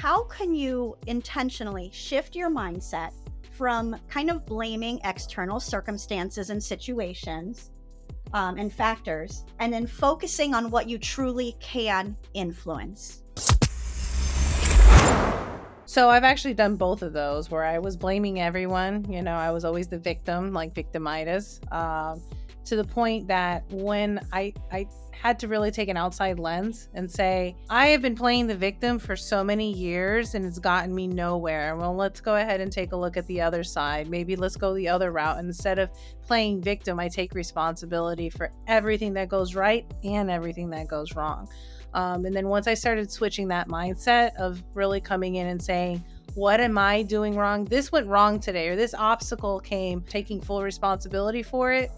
how can you intentionally shift your mindset from kind of blaming external circumstances and situations and factors, and then focusing on what you truly can influence? So I've actually done both of those where I was blaming everyone. I was always the victim, like victimitis, to the point that when I had to really take an outside lens and say, I have been playing the victim for so many years and it's gotten me nowhere. Well, let's go ahead and take a look at the other side. Maybe let's go the other route. And instead of playing victim, I take responsibility for everything that goes right and everything that goes wrong. And then once I started switching that mindset of really coming in and saying, what am I doing wrong? This went wrong today, or this obstacle came, taking full responsibility for it.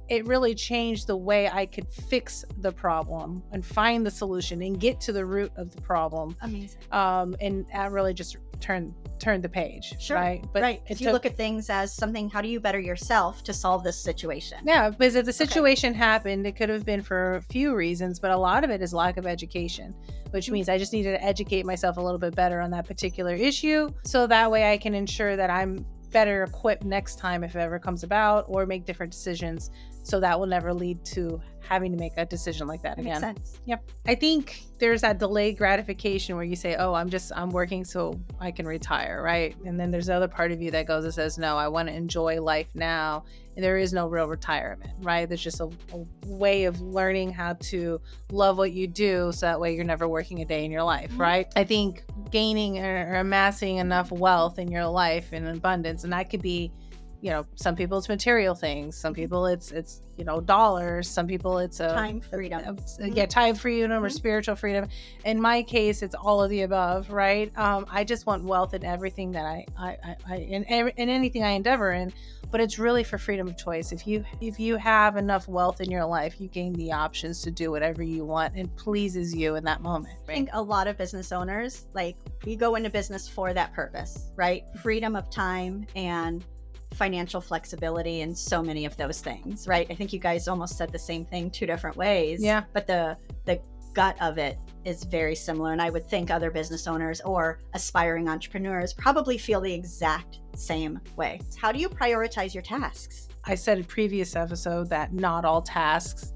It really changed the way I could fix the problem and find the solution and get to the root of the problem. Amazing. And that really just turned the page. Sure. Right. But right. If you look at things as something, how do you better yourself to solve this situation? Yeah, because if the situation happened, it could have been for a few reasons, but a lot of it is lack of education, which means I just needed to educate myself a little bit better on that particular issue. So that way I can ensure that I'm better equipped next time if it ever comes about, or make different decisions. So that will never lead to having to make a decision like that again. Makes sense. Yep. I think there's that delayed gratification where you say, oh, I'm working so I can retire, right? And then there's the other part of you that goes and says, no, I want to enjoy life now. And there is no real retirement, right? There's just a way of learning how to love what you do, so that way you're never working a day in your life, right? I think gaining or amassing enough wealth in your life in abundance, and that could be, some people it's material things, some people it's dollars, some people it's time freedom. Time freedom or spiritual freedom. In my case, it's all of the above, right? I just want wealth in everything that I in anything I endeavor in, but it's really for freedom of choice. If you have enough wealth in your life, you gain the options to do whatever you want and pleases you in that moment. I think a lot of business owners, we go into business for that purpose, right? Freedom of time and financial flexibility and so many of those things, right? I think you guys almost said the same thing two different ways. Yeah. But the gut of it is very similar. And I would think other business owners or aspiring entrepreneurs probably feel the exact same way. How do you prioritize your tasks? I said in a previous episode that not all tasks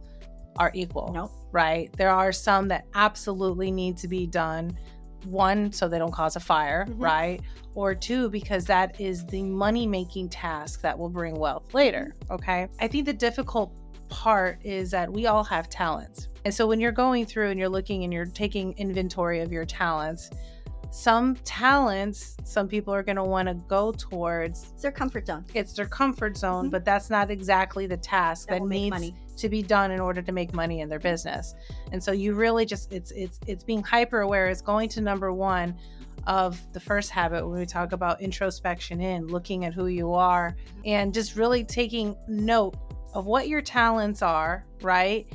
are equal. Nope. Right? There are some that absolutely need to be done. One, so they don't cause a fire, right? Or two, because that is the money-making task that will bring wealth later, okay? I think the difficult part is that we all have talents. And so when you're going through and you're looking and you're taking inventory of your talents, some people are going to want to go towards. It's their comfort zone. It's their comfort zone, but that's not exactly the task that needs to be done in order to make money in their business. And so you really just, it's being hyper aware. It's going to number one of the first habit when we talk about introspection looking at who you are and just really taking note of what your talents are, right?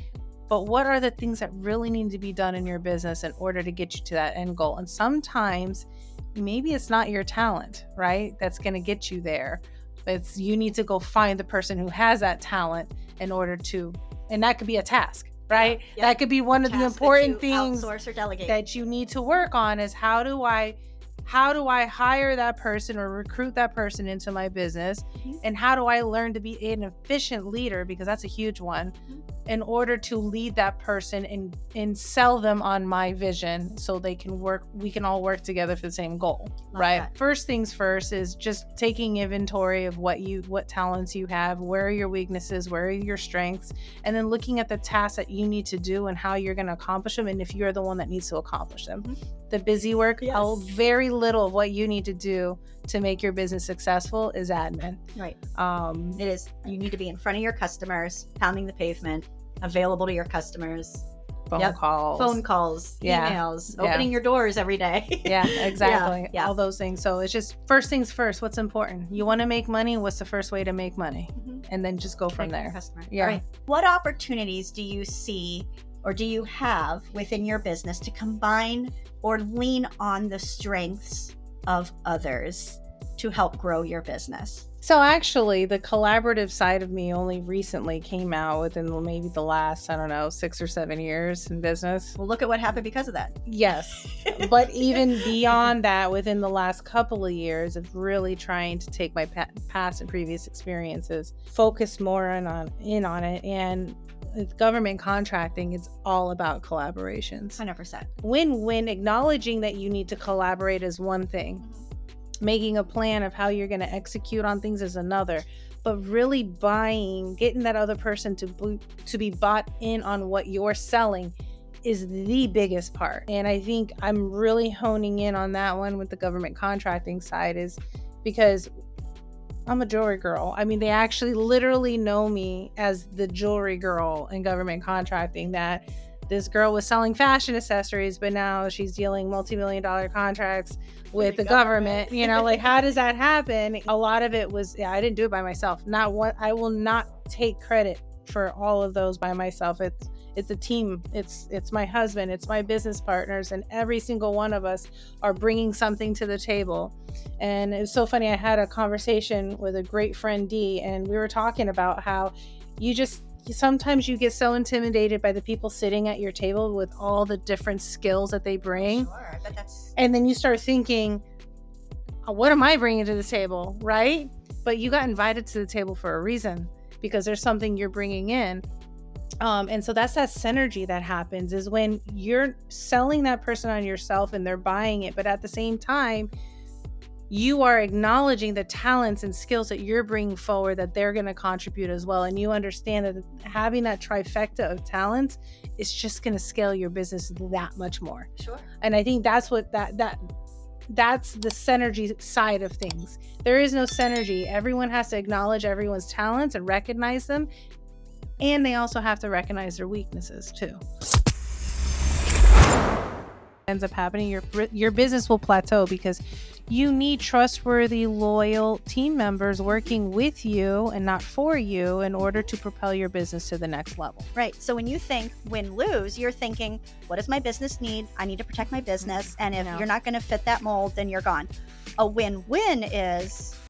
But what are the things that really need to be done in your business in order to get you to that end goal? And sometimes maybe it's not your talent, right? That's going to get you there. You need to go find the person who has that talent in order to, and that could be a task, right? Yeah. That could be one of the important things outsource or delegate that you need to work on is how do I hire that person or recruit that person into my business? And how do I learn to be an efficient leader? Because that's a huge one. In order to lead that person and sell them on my vision so we can all work together for the same goal, right? That. First things first is just taking inventory of what talents you have, where are your weaknesses, where are your strengths, and then looking at the tasks that you need to do and how you're going to accomplish them, and if you're the one that needs to accomplish them. The busy work, very little of what you need to do to make your business successful is admin. Right. It is. You need to be in front of your customers, pounding the pavement, available to your customers. Phone calls, emails, opening your doors every day. Yeah, exactly. All those things. So it's just first things first. What's important? You want to make money. What's the first way to make money? And then just go from there. Yeah. All right. What opportunities do you see or do you have within your business to combine or lean on the strengths of others to help grow your business? So actually, the collaborative side of me only recently came out within maybe the last, I don't know, 6 or 7 years in business. Well, look at what happened because of that. Yes. But even beyond that, within the last couple of years of really trying to take my past and previous experiences, focus more in on it. And with government contracting, it's all about collaborations. 100%. Win-win. Acknowledging that you need to collaborate is one thing. Making a plan of how you're going to execute on things is another. But really getting that other person to be bought in on what you're selling is the biggest part. And I think I'm really honing in on that one with the government contracting side, is because I'm a jewelry girl. I mean, they actually literally know me as the jewelry girl in government contracting, that this girl was selling fashion accessories, but now she's dealing multi-million-dollar contracts with the government. You know, like, how does that happen? A lot of it was, I didn't do it by myself. I will not take credit for all of those by myself. It's a team. It's my husband, it's my business partners, and every single one of us are bringing something to the table. And it was so funny. I had a conversation with a great friend, Dee, and we were talking about how sometimes you get so intimidated by the people sitting at your table with all the different skills that they bring. Sure, but that's... And then you start thinking, what am I bringing to the table, right? But you got invited to the table for a reason, because there's something you're bringing in. And so that's that synergy that happens, is when you're selling that person on yourself and they're buying it, but at the same time, you are acknowledging the talents and skills that you're bringing forward, that they're going to contribute as well. And you understand that having that trifecta of talents is just going to scale your business that much more. Sure. And I think that's what that's the synergy side of things. There is no synergy. Everyone has to acknowledge everyone's talents and recognize them. And they also have to recognize their weaknesses too. Ends up happening, your business will plateau, because you need trustworthy, loyal team members working with you and not for you in order to propel your business to the next level. Right. So when you think win-lose, you're thinking, what does my business need? I need to protect my business. And if you're not going to fit that mold, then you're gone. A win-win is,